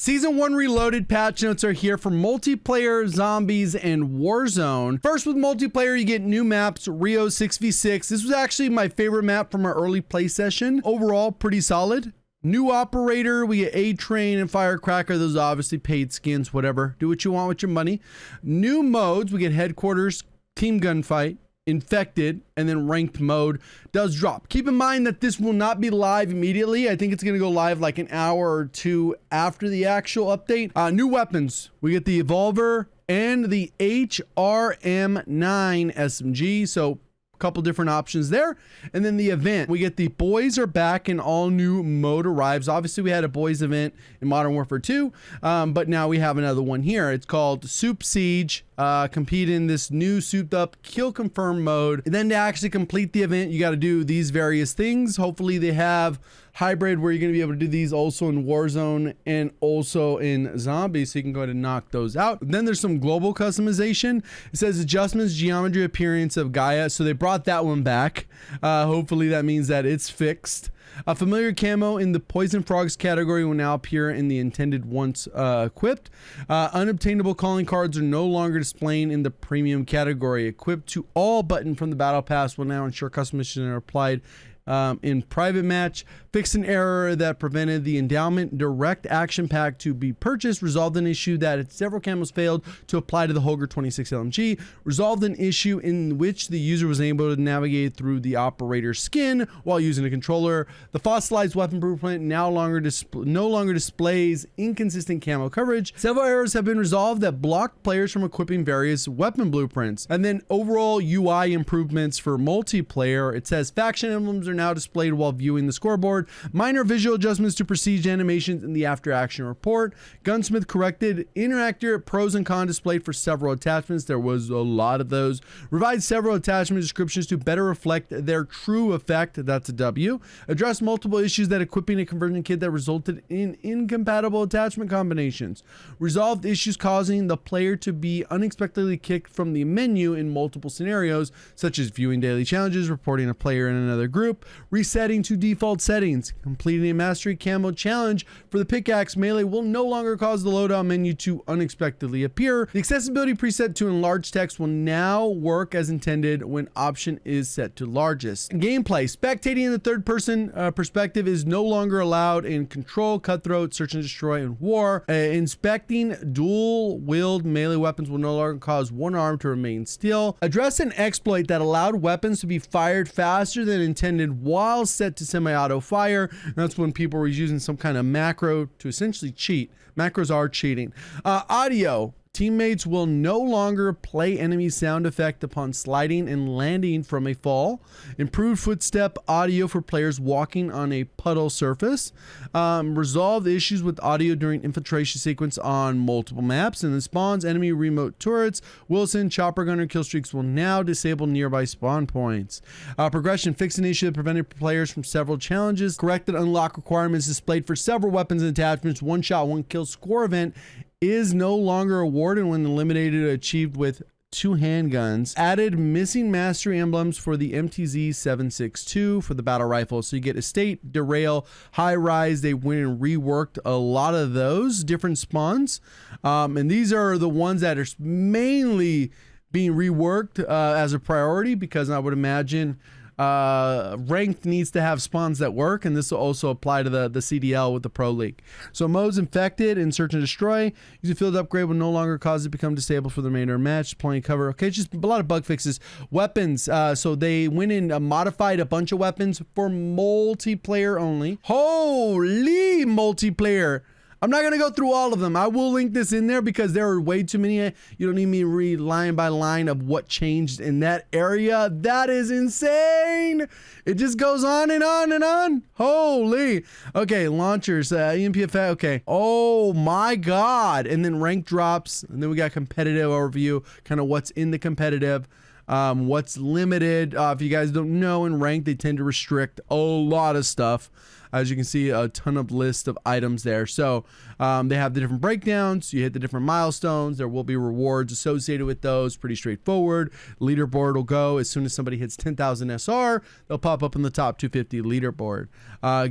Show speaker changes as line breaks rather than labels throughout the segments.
Season 1 Reloaded patch notes are here for multiplayer, zombies, and Warzone. First, with multiplayer, you get new maps, Rio 6v6. This was actually my favorite map from our early play session. Overall, pretty solid. New operator, we get A-Train and Firecracker. Those are obviously paid skins, whatever. Do what you want with your money. New modes, we get Headquarters, Team Gunfight, Infected, and then Ranked mode does drop. Keep in mind that this will not be live immediately. I think it's going to go live like an hour or two after the actual update. New weapons, we get the Evolver and the HRM9 SMG. So couple different options there. And then the event, we get the Boys Are Back, and all new mode arrives. Obviously we had a boys event in Modern Warfare 2, but now we have another one here. It's called Soup Siege. Compete in this new souped up kill confirm mode. And then to actually complete the event, you got to do these various things. Hopefully they have hybrid where you're going to be able to do these also in Warzone and also in zombies, so you can go ahead and knock those out. Then there's some global customization. It says adjustments, geometry, appearance of Gaia. So they brought that one back. Hopefully that means that it's fixed. A familiar camo in the Poison Frogs category will now appear in the intended once equipped. Unobtainable calling cards are no longer displaying in the premium category. Equipped to all button from the battle pass will now ensure customizations are applied in private match. Fixed an error that prevented the endowment direct action pack to be purchased. Resolved an issue that several camos failed to apply to the Holger 26 LMG. Resolved an issue in which the user was able to navigate through the operator's skin while using a controller. The fossilized weapon blueprint no longer displays inconsistent camo coverage. Several errors have been resolved that block players from equipping various weapon blueprints. And then overall UI improvements for multiplayer. It says faction emblems are now displayed while viewing the scoreboard. Minor visual adjustments to prestige animations in the after action report. Gunsmith corrected inaccurate pros and cons displayed for several attachments. There was a lot of those. Revised several attachment descriptions to better reflect their true effect. That's a W. Addressed multiple issues that equipping a conversion kit that resulted in incompatible attachment combinations. Resolved issues causing the player to be unexpectedly kicked from the menu in multiple scenarios, such as viewing daily challenges, reporting a player in another group, resetting to default settings. Completing a mastery camo challenge for the pickaxe melee will no longer cause the loadout menu to unexpectedly appear. The accessibility preset to enlarge text will now work as intended when option is set to largest. Gameplay, spectating in the third person perspective is no longer allowed in Control, Cutthroat, Search and Destroy, and War. Inspecting dual wield melee weapons will no longer cause one arm to remain still. Address an exploit that allowed weapons to be fired faster than intended while set to semi-auto fire. That's when people were using some kind of macro to essentially cheat. Macros are cheating. Audio. Teammates will no longer play enemy sound effect upon sliding and landing from a fall. Improved footstep audio for players walking on a puddle surface. Resolved issues with audio during infiltration sequence on multiple maps. And the spawns enemy remote turrets. Wilson, chopper gunner kill streaks will now disable nearby spawn points. Progression, fixed an issue that prevented players from several challenges. Corrected unlock requirements displayed for several weapons and attachments. One shot, one kill score event is no longer awarded when eliminated or achieved with 2 handguns. Added missing mastery emblems for the MTZ 762 for the battle rifle. So you get estate, derail, high rise. They went and reworked a lot of those different spawns. And these are the ones that are mainly being reworked as a priority, because I would imagine ranked needs to have spawns that work, and this will also apply to the CDL with the Pro League. So modes infected and search and destroy. Using field upgrade will no longer cause it to become disabled for the remainder of the match. Plenty of cover. Okay, just a lot of bug fixes. Weapons. So they went and modified a bunch of weapons for multiplayer only. Holy multiplayer. I'm not going to go through all of them. I will link this in there because there are way too many. You don't need me to read line by line of what changed in that area. That is insane. It just goes on and on and on. Holy. Okay, launchers, EMP effect. Okay. Oh my God. And then rank drops. And then we got competitive overview, kind of what's in the competitive. What's limited. If you guys don't know, in rank, they tend to restrict a lot of stuff. As you can see, a ton of list of items there. So they have the different breakdowns. You hit the different milestones. There will be rewards associated with those. Pretty straightforward. Leaderboard will go as soon as somebody hits 10,000 SR. They'll pop up in the top 250 leaderboard.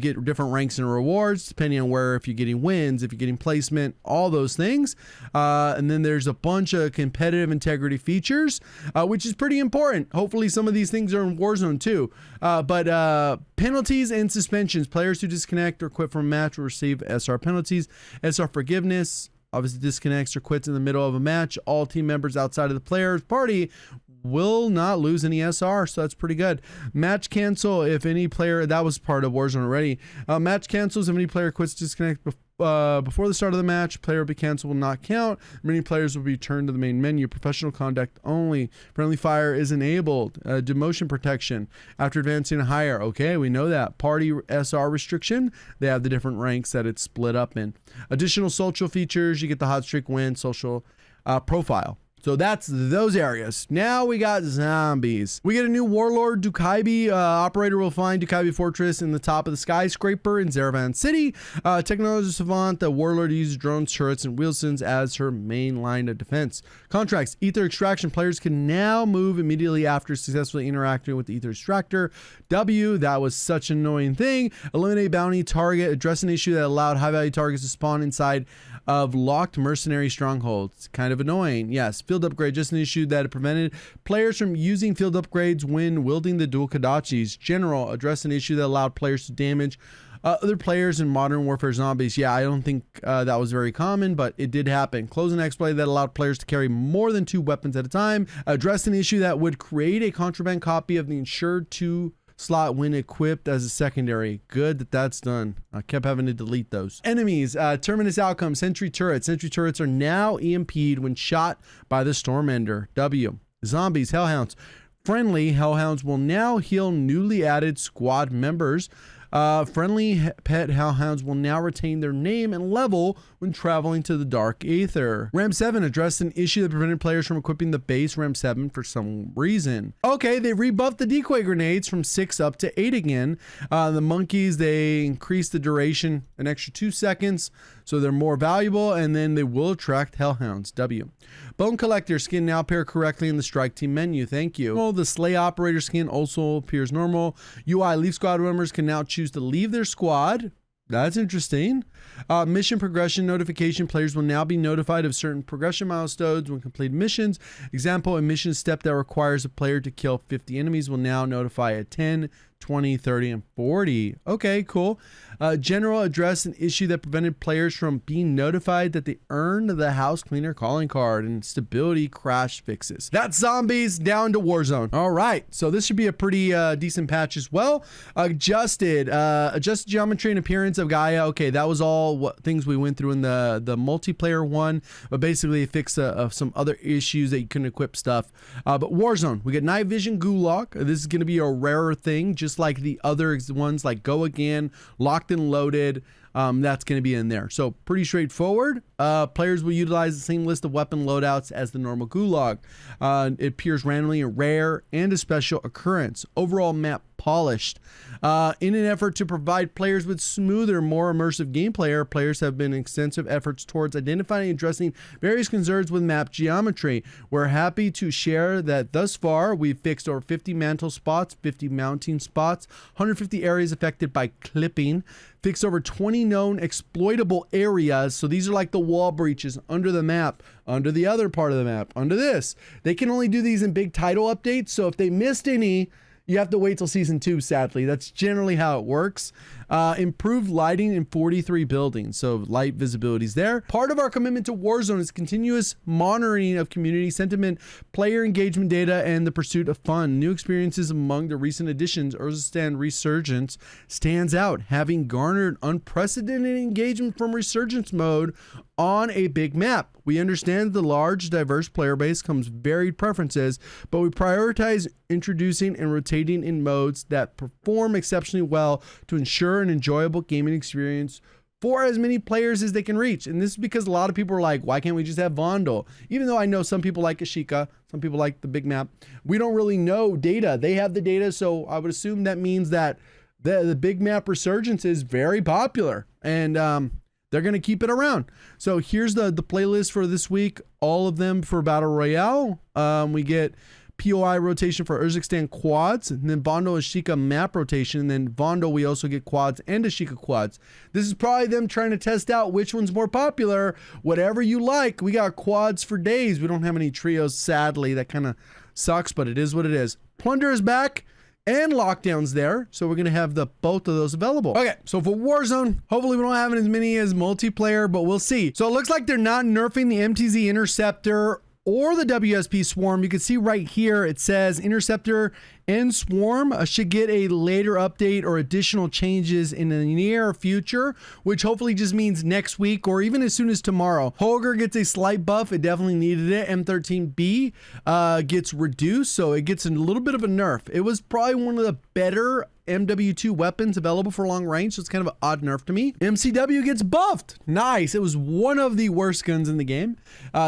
Get different ranks and rewards depending on where, if you're getting wins, if you're getting placement, all those things. And then there's a bunch of competitive integrity features, which is pretty important. Hopefully some of these things are in Warzone too. But penalties and suspensions. Players who disconnect or quit from a match will receive SR penalties. SR forgiveness. Obviously disconnects or quits in the middle of a match. All team members outside of the player's party will not lose any SR, so that's pretty good. Match cancel if any player, that was part of Warzone already. Match cancels if any player quits disconnect before the start of the match. Player will be canceled, will not count. Many players will be returned to the main menu. Professional conduct only. Friendly fire is enabled. Demotion protection after advancing higher. Okay, we know that. Party SR restriction. They have the different ranks that it's split up in. Additional social features. You get the hot streak win, social profile. So that's those areas. Now we got zombies. We get a new Warlord Dukibi. Operator will find Dukibi Fortress in the top of the skyscraper in Zaravan City. Technology savant, the Warlord uses drones, turrets, and wheelsons as her main line of defense. Contracts. Ether extraction. Players can now move immediately after successfully interacting with the Ether extractor. W, that was such an annoying thing. Eliminate bounty target. Address an issue that allowed high-value targets to spawn inside of locked mercenary strongholds. Kind of annoying. Yes. Field upgrade, just an issue that prevented players from using field upgrades when wielding the dual Kodachis. General, address an issue that allowed players to damage other players in Modern Warfare Zombies. Yeah, I don't think that was very common, but it did happen. Close an exploit that allowed players to carry more than 2 weapons at a time. Address an issue that would create a contraband copy of the insured 2 slot when equipped as a secondary. Good that that's done. I kept having to delete those. Enemies, terminus outcome, sentry turrets. Sentry turrets are now EMP'd when shot by the Stormender. W. Zombies, hellhounds. Friendly hellhounds will now heal newly added squad members. Friendly pet hellhounds will now retain their name and level when traveling to the dark ether. Ram 7 addressed an issue that prevented players from equipping the base Ram 7 for some reason. Okay, they rebuffed the decoy grenades from 6 up to 8 again. The monkeys, they increased the duration an extra 2 seconds, so they're more valuable, and then they will attract hellhounds. W. Bone collector skin now appear correctly in the strike team menu. Thank you. Oh, the slay operator skin also appears normal. UI leave squad members can now choose to leave their squad. That's interesting. Mission progression notification. Players will now be notified of certain progression milestones when completing missions. Example, a mission step that requires a player to kill 50 enemies will now notify at 10, 20, 30, and 40. Okay, cool. General address an issue that prevented players from being notified that they earned the house cleaner calling card, and stability crash fixes. That's zombies down to Warzone. All right, so this should be a pretty decent patch as well. Adjusted geometry and appearance of Gaia. Okay, that was all what things we went through in the multiplayer one, but basically it fixed some other issues that you couldn't equip stuff. But Warzone, we get night vision gulag. This is going to be a rarer thing, just like the other ones like Go Again, Locked and Loaded. That's going to be in there. So pretty straightforward. Players will utilize the same list of weapon loadouts as the normal gulag. It appears randomly in rare and a special occurrence. Overall map polished. In an effort to provide players with smoother, more immersive gameplay, players have been extensive efforts towards identifying and addressing various concerns with map geometry. We're happy to share that thus far we've fixed over 50 mantle spots, 50 mounting spots, 150 areas affected by clipping, fixed over 20 known exploitable areas. So these are like the wall breaches under the map, under the other part of the map, under this. They can only do these in big title updates. So if they missed any, you have to wait till season 2, sadly. That's generally how it works. Improved lighting in 43 buildings, so light visibility is there. Part of our commitment to Warzone is continuous monitoring of community sentiment, player engagement data, and the pursuit of fun. New experiences among the recent additions, Urzstan Resurgence stands out, having garnered unprecedented engagement from Resurgence mode on a big map. We understand the large, diverse player base comes varied preferences, but we prioritize introducing and rotating in modes that perform exceptionally well to ensure an enjoyable gaming experience for as many players as they can reach. And this is because a lot of people are like, why can't we just have Vondel? Even though I know some people like Ashika, some people like the big map, we don't really know data. They have the data, so I would assume that means that the big map resurgence is very popular, and they're going to keep it around. So here's the playlist for this week. All of them for Battle Royale. We get POI rotation for Urzikstan quads, and then Vondo Ashika map rotation, and then Vondo we also get quads and Ashika quads. This is probably them trying to test out which one's more popular. Whatever you like, we got quads for days. We don't have any trios, sadly. That kind of sucks, but it is what it is. Plunder is back and Lockdown's there, so we're gonna have both of those available. Okay, so for Warzone, hopefully we don't have as many as multiplayer, but we'll see. So it looks like they're not nerfing the MTZ Interceptor or the WSP Swarm. You can see right here, it says Interceptor and Swarm should get a later update or additional changes in the near future, which hopefully just means next week or even as soon as tomorrow. Holger gets a slight buff. It definitely needed it. M13B gets reduced, so it gets a little bit of a nerf. It was probably one of the better MW2 weapons available for long range, so it's kind of an odd nerf to me. MCW gets buffed. Nice. It was one of the worst guns in the game.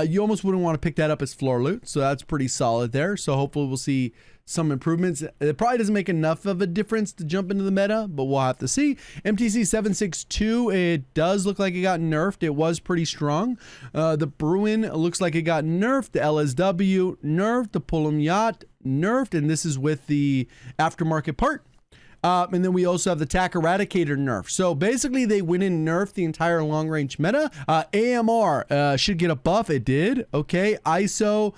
You almost wouldn't want to pick that up as floor loot, so that's pretty solid there. So hopefully we'll see some improvements. It probably doesn't make enough of a difference to jump into the meta, but we'll have to see. MTC 762, it does look like it got nerfed. It was pretty strong. The Bruin looks like it got nerfed. The LSW nerfed. The Pullum Yacht nerfed, and this is with the aftermarket part. And then we also have the TAC Eradicator nerf. So basically they went and nerfed the entire long range meta. AMR should get a buff. It did. Okay. ISO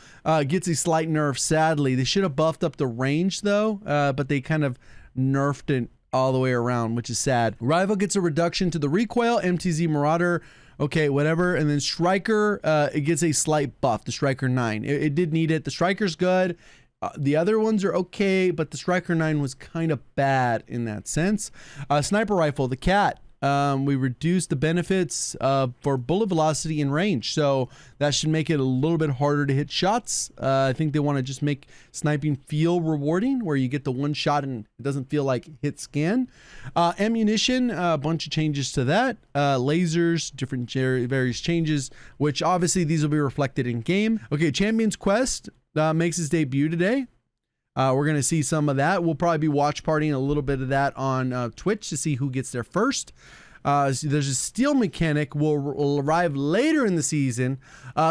gets a slight nerf, sadly. They should have buffed up the range though, but they kind of nerfed it all the way around, which is sad. Rival gets a reduction to the recoil. MTZ Marauder, okay, whatever. And then Striker, it gets a slight buff. The Striker 9. It did need it. The Striker's good. The other ones are okay, but the Striker 9 was kind of bad in that sense. Sniper Rifle, the Cat. We reduced the benefits for bullet velocity and range, so that should make it a little bit harder to hit shots. I think they want to just make sniping feel rewarding, where you get the one shot and it doesn't feel like hit scan. Ammunition, a bunch of changes to that. Lasers, different various changes, which obviously these will be reflected in game. Okay, Champion's Quest makes his debut today. We're going to see some of that. We'll probably be watch partying a little bit of that on Twitch to see who gets there first. So there's a steel mechanic will arrive later in the season,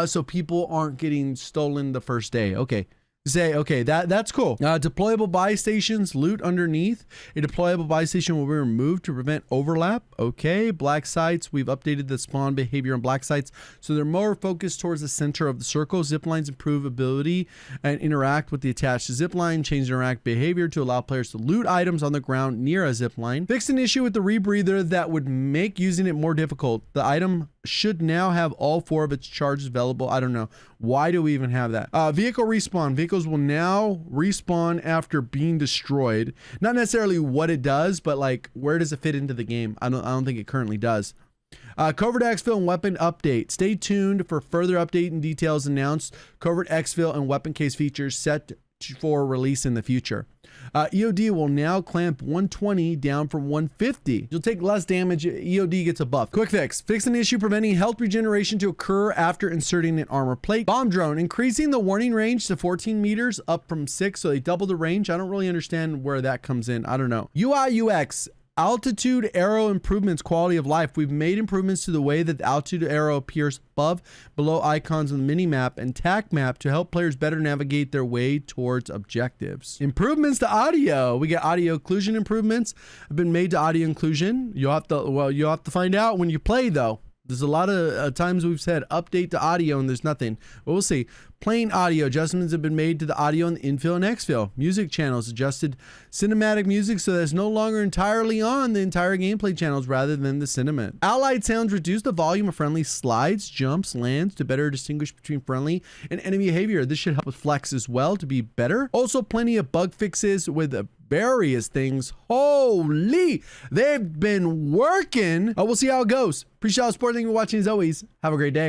so people aren't getting stolen the first day. Okay. Okay, that's cool. Deployable buy stations, loot underneath. A deployable buy station will be removed to prevent overlap. Okay, black sites, we've updated the spawn behavior on black sites, so they're more focused towards the center of the circle. Zip lines improve ability and interact with the attached zip line. Change interact behavior to allow players to loot items on the ground near a zip line. Fixed an issue with the rebreather that would make using it more difficult. The item should now have all 4 of its charges available. I don't know. Why do we even have that? Vehicle respawn. Vehicles will now respawn after being destroyed. Not necessarily what it does, but like where does it fit into the game? I don't think it currently does. Covert exfil and weapon update. Stay tuned for further update and details announced. Covert exfil and weapon case features set for release in the future. EOD will now clamp 120 down from 150. You'll take less damage. EOD gets a buff. Quick fix. Fix an issue preventing health regeneration to occur after inserting an armor plate. Bomb drone, increasing the warning range to 14 meters up from 6, so they double the range. I don't really understand where that comes in. I don't know. UI UX. Altitude arrow improvements, quality of life. We've made improvements to the way that the altitude arrow appears above, below icons on the mini map and TAC map to help players better navigate their way towards objectives. Improvements to audio. We get audio occlusion improvements have been made to audio inclusion. You'll have to find out when you play though. There's a lot of times we've said update to audio and there's nothing. But we'll see. Plain audio adjustments have been made to the audio and the infill and exfil. Music channels adjusted cinematic music so that it's no longer entirely on the entire gameplay channels rather than the cinema. Allied sounds reduce the volume of friendly slides, jumps, lands to better distinguish between friendly and enemy behavior. This should help with flex as well to be better. Also plenty of bug fixes with various things. Holy, they've been working. We'll see how it goes. Appreciate all the support. Thank you for watching as always. Have a great day.